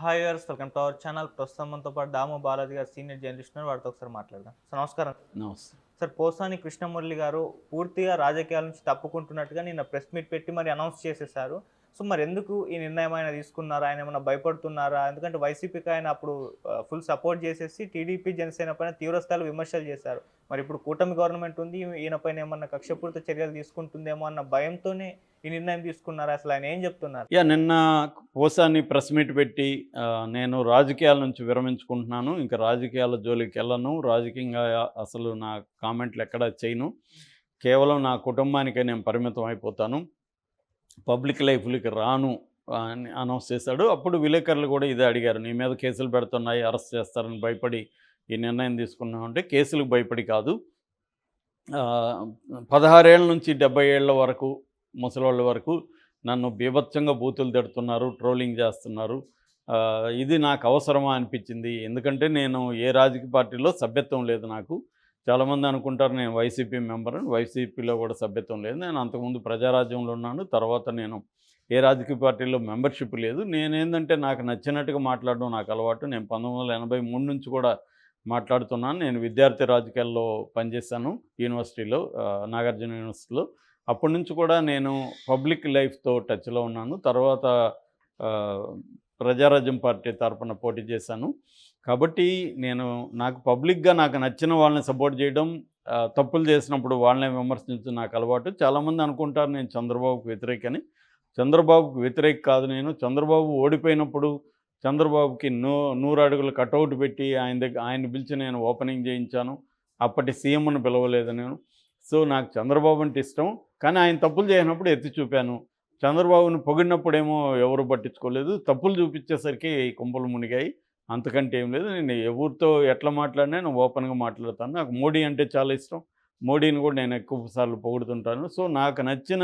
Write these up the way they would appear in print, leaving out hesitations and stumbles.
Hi viewers, welcome to our channel. ప్రస్తుతం మనతో పాటు దాము బాలాజీ గారు సీనియర్ జర్నలిస్ట్ ఉన్నారు. వారితో ఒకసారి మాట్లాడదాం. సార్ నమస్కారం. నమస్తే. సార్, పోసాని కృష్ణమురళి గారు పూర్తిగా రాజకీయాల నుంచి తప్పుకుంటున్నట్టుగా నిన్న ప్రెస్ మీట్ పెట్టి మరి అనౌన్స్ చేసేసారు. సో మరి ఎందుకు ఈ నిర్ణయం ఆయన తీసుకున్నారా? ఆయన ఏమైనా భయపడుతున్నారా? ఎందుకంటే వైసీపీకి ఆయన అప్పుడు ఫుల్ సపోర్ట్ చేసేసి టీడీపీ జనసేన పైన తీవ్రస్థాయిలో విమర్శలు చేశారు. మరి ఇప్పుడు కూటమి గవర్నమెంట్ ఉంది, ఈయన పైన ఏమన్నా కక్షపూరిత చర్యలు తీసుకుంటుందేమో అన్న భయంతోనే ఈ నిర్ణయం తీసుకున్నారా? అసలు ఆయన ఏం చెప్తున్నారు? నిన్న పోసాని ప్రెస్ మీట్ పెట్టి నేను రాజకీయాల నుంచి విరమించుకుంటున్నాను, ఇంకా రాజకీయాల జోలికి వెళ్ళను, రాజకీయంగా అసలు నా కామెంట్లు ఎక్కడా చేయను, కేవలం నా కుటుంబానికే నేను పరిమితం అయిపోతాను, పబ్లిక్ లైఫ్లోకి రాను అని అనౌన్స్ చేశాడు. అప్పుడు విలేకరులు కూడా ఇదే అడిగారు, నీ మీద కేసులు పెడుతున్నాయి, అరెస్ట్ చేస్తారని భయపడి ఈ నిర్ణయం తీసుకున్నాం అంటే కేసులకు భయపడి కాదు. 16 ఏళ్ళ నుంచి 70 ఏళ్ళ వరకు ముసలోళ్ళ వరకు నన్ను బీభత్సంగా బూతులు తిడుతున్నారు, ట్రోలింగ్ చేస్తున్నారు. ఇది నాకు అవసరమా అనిపించింది. ఎందుకంటే నేను ఏ రాజకీయ పార్టీలో సభ్యత్వం లేదు నాకు. చాలామంది అనుకుంటారు నేను వైసీపీ మెంబర్ అని. వైసీపీలో కూడా సభ్యత్వం లేదు. నేను అంతకుముందు ప్రజారాజ్యంలో ఉన్నాను. తర్వాత నేను ఏ రాజకీయ పార్టీలో మెంబర్షిప్ లేదు. నేనేందంటే నాకు నచ్చినట్టుగా మాట్లాడడం నాకు అలవాటు. నేను 1983 నుంచి కూడా మాట్లాడుతున్నాను. నేను విద్యార్థి రాజకీయాల్లో పనిచేశాను యూనివర్సిటీలో, నాగార్జున యూనివర్సిటీలో. అప్పటి నుంచి కూడా నేను పబ్లిక్ లైఫ్తో టచ్లో ఉన్నాను. తర్వాత ప్రజారాజ్యం పార్టీ తరపున పోటీ చేశాను. కాబట్టి నాకు పబ్లిక్గా నాకు నచ్చిన వాళ్ళని సపోర్ట్ చేయడం, తప్పులు చేసినప్పుడు వాళ్ళనే విమర్శించడం నాకు అలవాటు. చాలామంది అనుకుంటారు నేను చంద్రబాబుకు వ్యతిరేకని. చంద్రబాబుకు వ్యతిరేక కాదు నేను. చంద్రబాబు ఓడిపోయినప్పుడు చంద్రబాబుకి 100 అడుగుల కటౌట్ పెట్టి ఆయన్ని పిలిచి నేను ఓపెనింగ్ చేయించాను. అప్పటి సీఎంను పిలవలేదు నేను. సో నాకు చంద్రబాబు అంటే ఇష్టం. కానీ ఆయన తప్పులు చేయనప్పుడు ఎత్తి చూపాను. చంద్రబాబుని పొగిడినప్పుడేమో ఎవరు పట్టించుకోలేదు. తప్పులు చూపించేసరికి కుంపలు మునిగాయి. అంతకంటే ఏం లేదు. నేను ఎవరితో ఎట్లా మాట్లాడినా నేను ఓపెన్గా మాట్లాడతాను. నాకు మోడీ అంటే చాలా ఇష్టం. మోడీని కూడా నేను ఎక్కువ సార్లు పొగుడుతుంటాను. సో నాకు నచ్చిన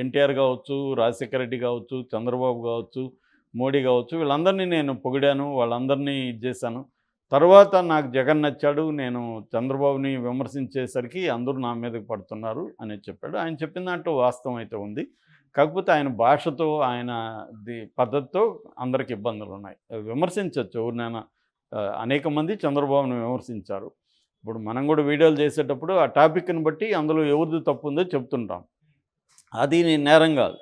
ఎన్టీఆర్ కావచ్చు, రాజశేఖర రెడ్డి కావచ్చు, చంద్రబాబు కావచ్చు, మోడీ కావచ్చు, వీళ్ళందరినీ నేను పొగిడాను, వాళ్ళందరినీ ఇది చేశాను. తర్వాత నాకు జగన్ నచ్చాడు. నేను చంద్రబాబుని విమర్శించేసరికి అందరూ నా మీదకి పడుతున్నారు అని చెప్పాడు. ఆయన చెప్పిన దాంట్లో వాస్తవం అయితే ఉంది. కాకపోతే ఆయన భాషతో, ఆయన పద్ధతితో అందరికి ఇబ్బందులు ఉన్నాయి. విమర్శించవచ్చు ఎవరినైనా. అనేక మంది చంద్రబాబుని విమర్శించారు. ఇప్పుడు మనం కూడా వీడియోలు చేసేటప్పుడు ఆ టాపిక్ని బట్టి అందులో ఎవరిది తప్పు ఉందో చెప్తుంటాం. అది నేరం కాదు.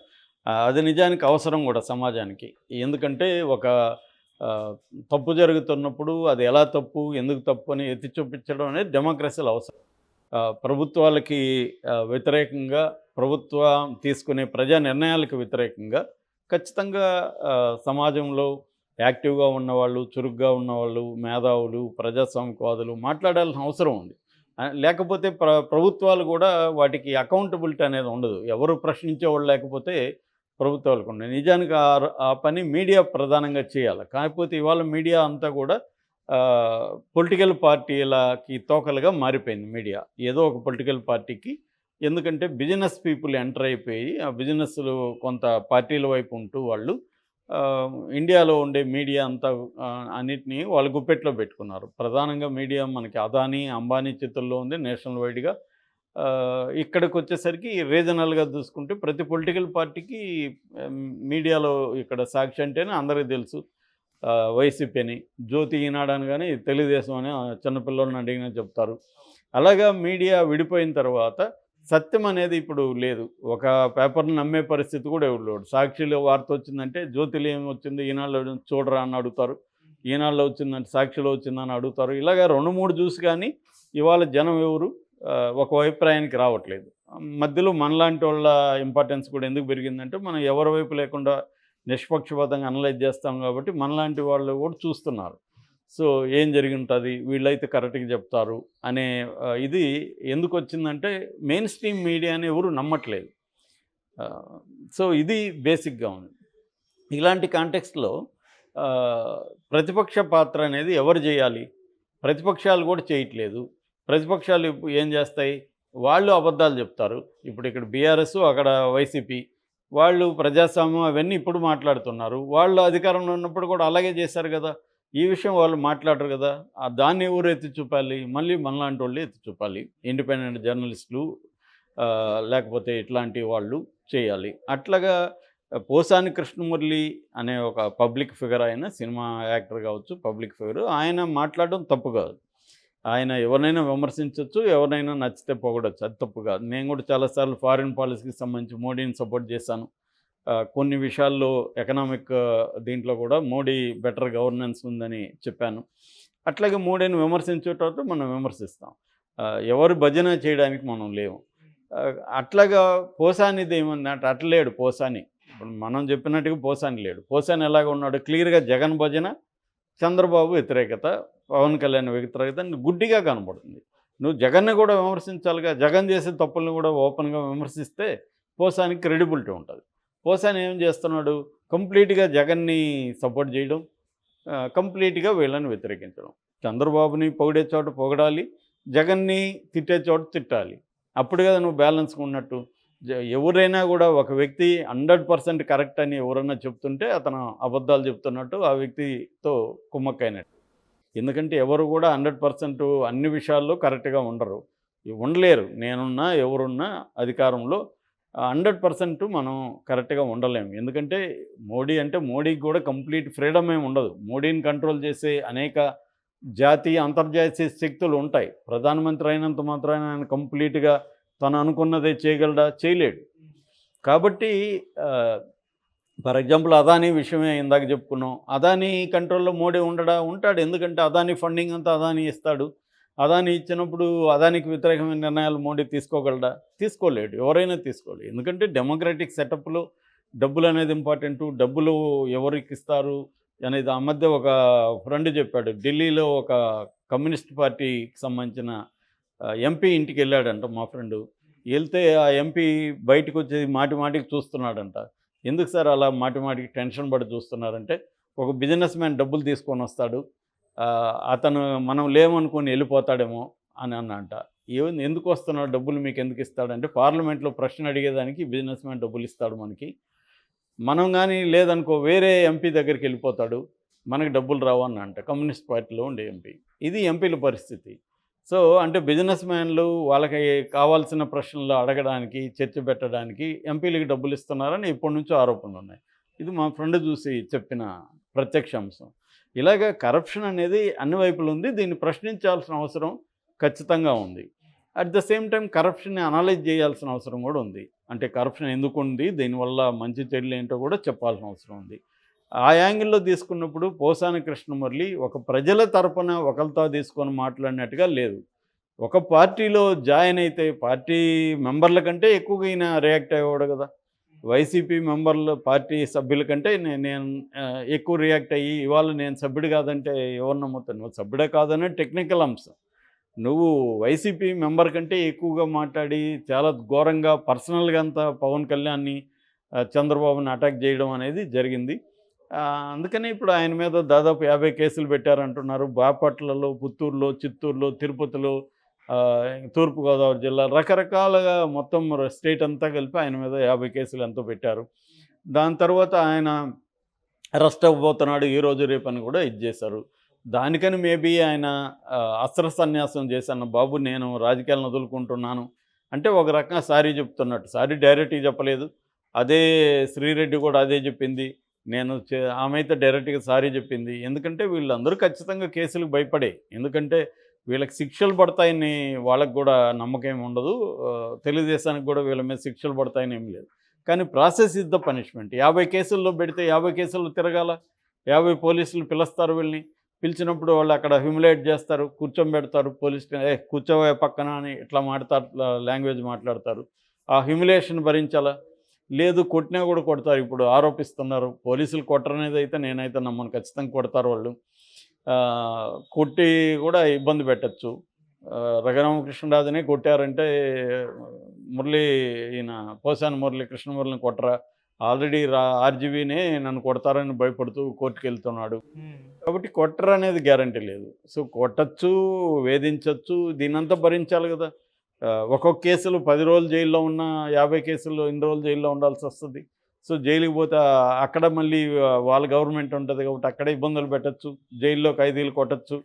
అది నిజానికి అవసరం కూడా సమాజానికి. ఎందుకంటే ఒక తప్పు జరుగుతున్నప్పుడు అది ఎలా తప్పు, ఎందుకు తప్పు అని ఎత్తి చూపించడం అనేది డెమోక్రసీలో అవసరం. ప్రభుత్వాలకి వ్యతిరేకంగా, ప్రభుత్వం తీసుకునే ప్రజా నిర్ణయాలకు వ్యతిరేకంగా ఖచ్చితంగా సమాజంలో యాక్టివ్గా ఉన్నవాళ్ళు, చురుగ్గా ఉన్నవాళ్ళు, మేధావులు, ప్రజాస్వామికవాదులు మాట్లాడాల్సిన అవసరం ఉంది. లేకపోతే ప్రభుత్వాలు కూడా వాటికి అకౌంటబిలిటీ అనేది ఉండదు. ఎవరు ప్రశ్నించేవాళ్ళు లేకపోతే ప్రభుత్వాలకు ఉండదు. నిజానికి ఆ పని మీడియా ప్రధానంగా చేయాలి. కాకపోతే ఇవాళ మీడియా అంతా కూడా పొలిటికల్ పార్టీలకి తోకలుగా మారిపోయింది మీడియా. ఏదో ఒక పొలిటికల్ పార్టీకి. ఎందుకంటే బిజినెస్ పీపుల్ ఎంటర్ అయిపోయి ఆ బిజినెస్లు కొంత పార్టీల వైపు ఉంటూ వాళ్ళు ఇండియాలో ఉండే మీడియా అంతా అన్నిటినీ వాళ్ళ గుప్పెట్లో పెట్టుకున్నారు. ప్రధానంగా మీడియా మనకి అదానీ, అంబానీ చేతుల్లో ఉంది నేషనల్ వైడ్గా. ఇక్కడికి వచ్చేసరికి రీజనల్గా చూసుకుంటే ప్రతి పొలిటికల్ పార్టీకి మీడియాలో ఇక్కడ సాక్షి అంటేనే అందరికీ తెలుసు. వైసీపీ అని, జ్యోతి ఈనాడు అని, కానీ తెలుగుదేశం అని చిన్నపిల్లలను అడిగినా చెప్తారు. అలాగా మీడియా విడిపోయిన తర్వాత సత్యం అనేది ఇప్పుడు లేదు. ఒక పేపర్ని నమ్మే పరిస్థితి కూడా ఎవరు లేడు. సాక్షిలో వార్త వచ్చిందంటే జ్యోతిలో ఏమొచ్చింది, ఈనాడులో చూడరా అని అడుగుతారు. ఈనాడులో వచ్చిందంటే సాక్షిలో వచ్చిందని అడుగుతారు. ఇలాగ 2-3 చూసి కానీ ఇవాళ జనం ఎవరు ఒక అభిప్రాయానికి రావట్లేదు. మధ్యలో మనలాంటి వాళ్ళ ఇంపార్టెన్స్ కూడా ఎందుకు పెరిగిందంటే మనం ఎవరి వైపు లేకుండా నిష్పక్షపాతంగా అనలైజ్ చేస్తాం కాబట్టి మనలాంటి వాళ్ళు కూడా చూస్తున్నారు. సో ఏం జరిగి ఉంటుంది, వీళ్ళైతే కరెక్ట్గా చెప్తారు అనే ఇది ఎందుకు వచ్చిందంటే మెయిన్ స్ట్రీమ్ మీడియాని ఎవరు నమ్మట్లేదు. సో ఇది బేసిక్గా ఉంది. ఇలాంటి కాంటెక్స్ట్లో ప్రతిపక్ష పాత్ర అనేది ఎవరు చేయాలి? ప్రతిపక్షాలు కూడా చేయట్లేదు. ప్రతిపక్షాలు ఏం చేస్తాయి? వాళ్ళు అబద్ధాలు చెప్తారు. ఇప్పుడు ఇక్కడ బీఆర్ఎస్, అక్కడ వైసీపీ, వాళ్ళు ప్రజాస్వామ్యం అవన్నీ ఇప్పుడు మాట్లాడుతున్నారు. వాళ్ళు అధికారంలో ఉన్నప్పుడు కూడా అలాగే చేశారు కదా. ఈ విషయం వాళ్ళు మాట్లాడరు కదా. దాన్ని ఎవరు ఎత్తి చూపాలి? మళ్ళీ మనలాంటి వాళ్ళు ఎత్తి చూపాలి. ఇండిపెండెంట్ జర్నలిస్టులు లేకపోతే ఇట్లాంటి వాళ్ళు చేయాలి. అట్లాగా పోసాని కృష్ణమురళి అనే ఒక పబ్లిక్ ఫిగర్, ఆయన సినిమా యాక్టర్ కావచ్చు, పబ్లిక్ ఫిగర్, ఆయన మాట్లాడడం తప్పు కాదు. ఆయన ఎవరినైనా విమర్శించవచ్చు, ఎవరినైనా నచ్చితే పొగడొచ్చు, అది తప్పు కాదు. నేను కూడా చాలాసార్లు ఫారిన్ పాలసీకి సంబంధించి మోడీని సపోర్ట్ చేశాను. కొన్ని విషయాల్లో ఎకనామిక్ దీంట్లో కూడా మోడీ బెటర్ గవర్నెన్స్ ఉందని చెప్పాను. అట్లాగే మోడీని విమర్శించేటప్పుడు మనం విమర్శిస్తాం. ఎవరు భజన చేయడానికి మనం లేము. అట్లాగా పోసానిది ఏమన్నట్టు అట్లా లేడు పోసాని. ఇప్పుడు మనం చెప్పినట్టుగా పోసాని లేడు. పోసాని ఎలాగ ఉన్నాడు, క్లియర్గా జగన్ భజన, చంద్రబాబు వ్యతిరేకత, పవన్ కళ్యాణ్ వ్యతిరేకత గుడ్డిగా కనబడుతుంది. నువ్వు జగన్ని కూడా విమర్శించాలిగా. జగన్ చేసే తప్పులను కూడా ఓపెన్గా విమర్శిస్తే పోసానికి క్రెడిబిలిటీ ఉంటుంది. పోసాని ఏం చేస్తున్నాడు, కంప్లీట్గా జగన్ని సపోర్ట్ చేయడం, కంప్లీట్గా వీళ్ళని వ్యతిరేకించడం. చంద్రబాబుని పొగిడే చోట పొగడాలి, జగన్ని తిట్టే చోట తిట్టాలి. అప్పుడు కదా నువ్వు బ్యాలెన్స్గా ఉన్నట్టు. ఎవరైనా కూడా ఒక వ్యక్తి 100% కరెక్ట్ అని ఎవరన్నా చెప్తుంటే అతను అబద్ధాలు చెప్తున్నట్టు, ఆ వ్యక్తితో కుమ్మక్కైనట్టు. ఎందుకంటే ఎవరు కూడా 100% అన్ని విషయాల్లో కరెక్ట్గా ఉండరు, ఉండలేరు. నేనున్నా ఎవరున్నా అధికారంలో 100% మనం కరెక్ట్గా ఉండలేము. ఎందుకంటే మోడీ అంటే మోడీకి కూడా కంప్లీట్ ఫ్రీడమ్ ఏమి ఉండదు. మోడీని కంట్రోల్ చేసే అనేక జాతీయ అంతర్జాతీయ శక్తులు ఉంటాయి. ప్రధానమంత్రి అయినంత మాత్రాన ఆయన కంప్లీట్గా తను అనుకున్నదే చేయగలడా, చేయలేడు. కాబట్టి ఫర్ ఎగ్జాంపుల్ అదానీ విషయమే ఇందాక చెప్పుకున్నాం. అదానీ కంట్రోల్లో మోడీ ఉంటాడు. ఎందుకంటే అదానీ ఫండింగ్ అంతా అదానీ ఇస్తాడు. అదానీ ఇచ్చినప్పుడు అదానికి వ్యతిరేకమైన నిర్ణయాలు మోడీ తీసుకోగలడా, తీసుకోలేడు. ఎవరైనా తీసుకోలేడు. ఎందుకంటే డెమోక్రటిక్ సెటప్లో డబ్బులు అనేది ఇంపార్టెంటు. డబ్బులు ఎవరికి ఇస్తారు అనేది ఆ మధ్య ఒక ఫ్రెండ్ చెప్పాడు. ఢిల్లీలో ఒక కమ్యూనిస్ట్ పార్టీకి సంబంధించిన ఎంపీ ఇంటికి వెళ్ళాడంట మా ఫ్రెండు. వెళ్తే ఆ ఎంపీ బయటకు వచ్చేది మాటికి చూస్తున్నాడంట. ఎందుకు సార్ అలా మాటికి టెన్షన్ పడి చూస్తున్నారంటే, ఒక బిజినెస్ మ్యాన్ డబ్బులు తీసుకొని వస్తాడు, అతను మనం లేమనుకొని వెళ్ళిపోతాడేమో అని అన్నంట. ఎందుకు వస్తున్నాడు, డబ్బులు మీకు ఎందుకు ఇస్తాడంటే, పార్లమెంట్లో ప్రశ్న అడిగేదానికి బిజినెస్ మ్యాన్ డబ్బులు ఇస్తాడు మనకి. మనం కానీ లేదనుకో వేరే ఎంపీ దగ్గరికి వెళ్ళిపోతాడు, మనకి డబ్బులు రావు అన్నంట కమ్యూనిస్ట్ పార్టీలో ఉండే ఎంపీ. ఇది ఎంపీల పరిస్థితి. సో అంటే బిజినెస్ మ్యాన్లు వాళ్ళకి కావాల్సిన ప్రశ్నలు అడగడానికి, చర్చ పెట్టడానికి ఎంపీలకి డబ్బులు ఇస్తున్నారని ఇప్పటి నుంచో ఆరోపణలు ఉన్నాయి. ఇది మా ఫ్రెండ్ చూసి చెప్పిన ప్రత్యక్ష అంశం. ఇలాగ కరప్షన్ అనేది అన్ని వైపులు ఉంది. దీన్ని ప్రశ్నించాల్సిన అవసరం ఖచ్చితంగా ఉంది. అట్ ద సేమ్ టైం కరప్షన్ని అనలైజ్ చేయాల్సిన అవసరం కూడా ఉంది. అంటే కరప్షన్ ఎందుకు ఉంది, దీనివల్ల మంచి చెడులు ఏంటో కూడా చెప్పాల్సిన అవసరం ఉంది. ఆ యాంగిల్లో తీసుకున్నప్పుడు పోసాని కృష్ణమురళి ఒక ప్రజల తరపున ఒకరితో తీసుకొని మాట్లాడినట్టుగా లేదు. ఒక పార్టీలో జాయిన్ అయితే పార్టీ మెంబర్ల కంటే ఎక్కువగా ఈయన రియాక్ట్ అయ్యేవాడు కదా. వైసీపీ మెంబర్లు పార్టీ సభ్యుల కంటే నేను ఎక్కువ రియాక్ట్ అయ్యి, ఇవాళ నేను సభ్యుడు కాదంటే ఎవరు నమ్ముతాను? నువ్వు సభ్యుడే కాదనే టెక్నికల్ అంశం. నువ్వు వైసీపీ మెంబర్ కంటే ఎక్కువగా మాట్లాడి చాలా ఘోరంగా పర్సనల్గా అంతా పవన్ కళ్యాణ్ని, చంద్రబాబుని అటాక్ చేయడం అనేది జరిగింది. అందుకని ఇప్పుడు ఆయన మీద దాదాపు 50 కేసులు పెట్టారంటున్నారు. బాపట్లలో, పుత్తూరులో, చిత్తూరులో, తిరుపతిలో, తూర్పుగోదావరి జిల్లా, రకరకాలుగా మొత్తం స్టేట్ అంతా కలిపి ఆయన మీద 50 కేసులు ఎంతో పెట్టారు. దాని తర్వాత ఆయన అరెస్ట్ అవ్వబోతున్నాడు ఈరోజు రేపని కూడా చేశారు. దానికని మేబీ ఆయన అస్త్ర సన్యాసం చేశాను, బాబు నేను రాజకీయాలను వదులుకుంటున్నాను అంటే ఒక రకంగా సారీ చెప్తున్నట్టు. సారీ డైరెక్ట్గా చెప్పలేదు, అదే శ్రీరెడ్డి కూడా అదే చెప్పింది. ఆమె అయితే డైరెక్ట్గా సారీ చెప్పింది. ఎందుకంటే వీళ్ళందరూ ఖచ్చితంగా కేసులకు భయపడే, ఎందుకంటే వీళ్ళకి శిక్షలు పడతాయని వాళ్ళకు కూడా నమ్మకం ఏమి ఉండదు. తెలుగుదేశానికి కూడా వీళ్ళ మీద శిక్షలు పడతాయని ఏమి లేదు. కానీ ప్రాసెస్ ఇస్ ద పనిష్మెంట్. 50 కేసుల్లో పెడితే 50 కేసుల్లో తిరగాల. 50 పోలీసులు పిలుస్తారు, వీళ్ళని పిలిచినప్పుడు వాళ్ళు అక్కడ హ్యూమిలేట్ చేస్తారు, కూర్చోబెడతారు. కూర్చోవే పక్కన అని ఇట్లా లాంగ్వేజ్ మాట్లాడతారు. ఆ హ్యూమిలేషన్ భరించాలా? లేదు, కొట్టినా కూడా కొడతారు. ఇప్పుడు ఆరోపిస్తున్నారు పోలీసులు కొట్టరనేది అయితే నేనైతే నమ్మను, ఖచ్చితంగా కొడతారు వాళ్ళు. కొట్టి కూడా ఇబ్బంది పెట్టచ్చు. రఘురామకృష్ణరాజునే కొట్టారంటే ఈయన పోసాని మురళి కృష్ణమురళిని కొట్టరా? ఆల్రెడీ ఆర్జీవీనే నన్ను కొడతారని భయపడుతూ కోర్టుకు వెళ్తున్నాడు. కాబట్టి కొట్టరు అనేది గ్యారంటీ లేదు. సో కొట్టచ్చు, వేధించవచ్చు, దీనంతా భరించాలి కదా. ఒక్కొక్క కేసులు 10 రోజులు జైల్లో ఉన్న 50 కేసుల్లో ఇన్ని రోజులు జైల్లో ఉండాల్సి వస్తుంది. సో జైలుకి పోతే అక్కడ మళ్ళీ వాళ్ళ గవర్నమెంట్ ఉంటుంది కాబట్టి అక్కడే ఇబ్బందులు పెట్టచ్చు, జైల్లో ఖైదీలు కొట్టచ్చు,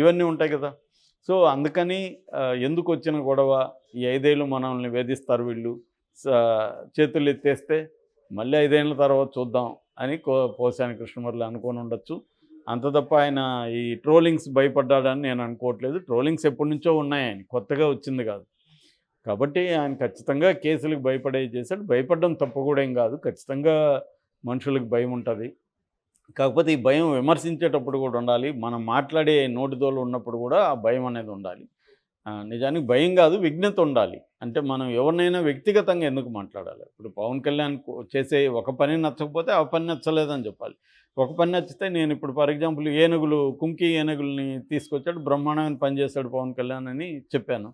ఇవన్నీ ఉంటాయి కదా. సో అందుకని ఎందుకు వచ్చిన గొడవ, ఈ 5 ఏళ్ళు మనల్ని వేధిస్తారు వీళ్ళు, చేతులు ఎత్తేస్తే మళ్ళీ 5 ఏళ్ల తర్వాత చూద్దాం అని పోసాని కృష్ణమురళి అనుకోని ఉండొచ్చు. అంత తప్ప ఆయన ఈ ట్రోలింగ్స్ భయపడ్డాడని నేను అనుకోవట్లేదు. ట్రోలింగ్స్ ఎప్పటినుంచో ఉన్నాయి ఆయనకి, కొత్తగా వచ్చింది కాదు. కాబట్టి ఆయన ఖచ్చితంగా కేసులకు భయపడేవి చేశాడు. భయపడడం తప్పు కూడా ఏం కాదు. ఖచ్చితంగా మనుషులకు భయం ఉంటది. కాకపోతే ఈ భయం విమర్శించేటప్పుడు కూడా ఉండాలి. మనం మాట్లాడే నోటిదోలు ఉన్నప్పుడు కూడా ఆ భయం అనేది ఉండాలి. నిజానికి భయం కాదు, విజ్ఞత ఉండాలి. అంటే మనం ఎవరినైనా వ్యక్తిగతంగా ఎందుకు మాట్లాడాలి? ఇప్పుడు పవన్ కళ్యాణ్ చేసే ఒక పని నచ్చకపోతే ఆ పని నచ్చలేదని చెప్పాలి. ఒక పని నచ్చితే నేను ఇప్పుడు ఫర్ ఎగ్జాంపుల్ ఏనుగులు, కుంకి ఏనుగుల్ని తీసుకొచ్చాడు, బ్రహ్మాండమైన పని చేశాడు పవన్ కళ్యాణ్ అని చెప్పాను.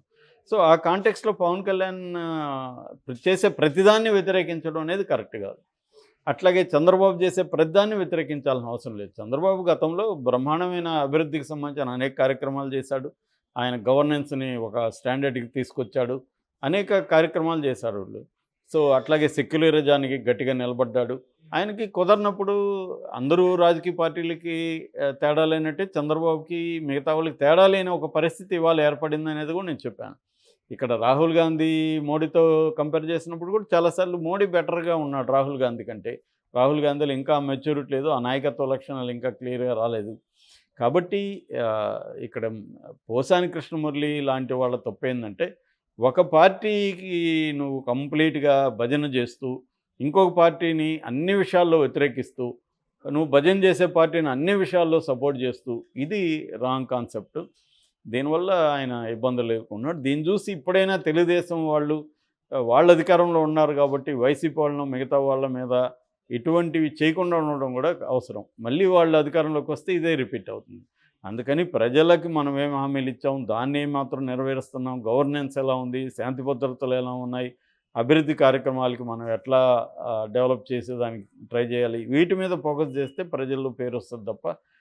సో ఆ కాంటెక్స్‌లో పవన్ కళ్యాణ్ చేసే ప్రతిదాన్ని వ్యతిరేకించడం అనేది కరెక్ట్ కాదు. అట్లాగే చంద్రబాబు చేసే ప్రతిదాన్ని వ్యతిరేకించాల్సిన అవసరం లేదు. చంద్రబాబు గతంలో బ్రహ్మాండమైన అభివృద్ధికి సంబంధించిన అనేక కార్యక్రమాలు చేశాడు. ఆయన గవర్నెన్స్‌ని ఒక స్టాండర్డ్‌కి తీసుకొచ్చాడు. అనేక కార్యక్రమాలు చేశారు వాళ్ళు. సో అట్లాగే సెక్యులరిజానికి గట్టిగా నిలబడ్డాడు. ఆయనకి కుదరనప్పుడు అందరూ రాజకీయ పార్టీలకి తేడా లేనట్టే చంద్రబాబుకి మిగతా వాళ్ళకి తేడా లేని ఒక పరిస్థితి ఇవాళ ఏర్పడిందనేది కూడా నేను చెప్పాను. ఇక్కడ రాహుల్ గాంధీ మోడీతో కంపేర్ చేసినప్పుడు కూడా చాలాసార్లు మోడీ బెటర్‌గా ఉన్నాడు రాహుల్ గాంధీ కంటే. రాహుల్ గాంధీలో ఇంకా మెచ్యూరిటీ లేదు. ఆ నాయకత్వ లక్షణాలు ఇంకా క్లియర్‌గా రాలేదు. కాబట్టి ఇక్కడ పోసాని కృష్ణమురళి లాంటి వాళ్ళ తప్పేందంటే, ఒక పార్టీకి నువ్వు కంప్లీట్‌గా భజన చేస్తూ, ఇంకొక పార్టీని అన్ని విషయాల్లో వ్యతిరేకిస్తూ, నువ్వు భజన చేసే పార్టీని అన్ని విషయాల్లో సపోర్ట్ చేస్తూ, ఇది రాంగ్ కాన్సెప్ట్. దీనివల్ల ఆయన ఇబ్బందులు ఎదుర్కొన్నాడు. దీన్ని చూసి ఇప్పుడైనా తెలుగుదేశం వాళ్ళు వాళ్ళ అధికారంలో ఉన్నారు కాబట్టి వైసీపీ వాళ్ళను, మిగతా వాళ్ళ మీద ఇటువంటివి చేయకుండా ఉండడం కూడా అవసరం. మళ్ళీ వాళ్ళు అధికారంలోకి వస్తే ఇదే రిపీట్ అవుతుంది. అందుకని ప్రజలకి మనం ఏం హామీలు ఇచ్చాం, దాన్ని మాత్రం నెరవేరుస్తున్నాం, గవర్నెన్స్ ఎలా ఉంది, శాంతి భద్రతలు ఎలా ఉన్నాయి, అభివృద్ధి కార్యక్రమాలకి మనం ఎట్లా డెవలప్ చేసేదానికి ట్రై చేయాలి, వీటి మీద ఫోకస్ చేస్తే ప్రజల్లో పేరు వస్తుంది తప్ప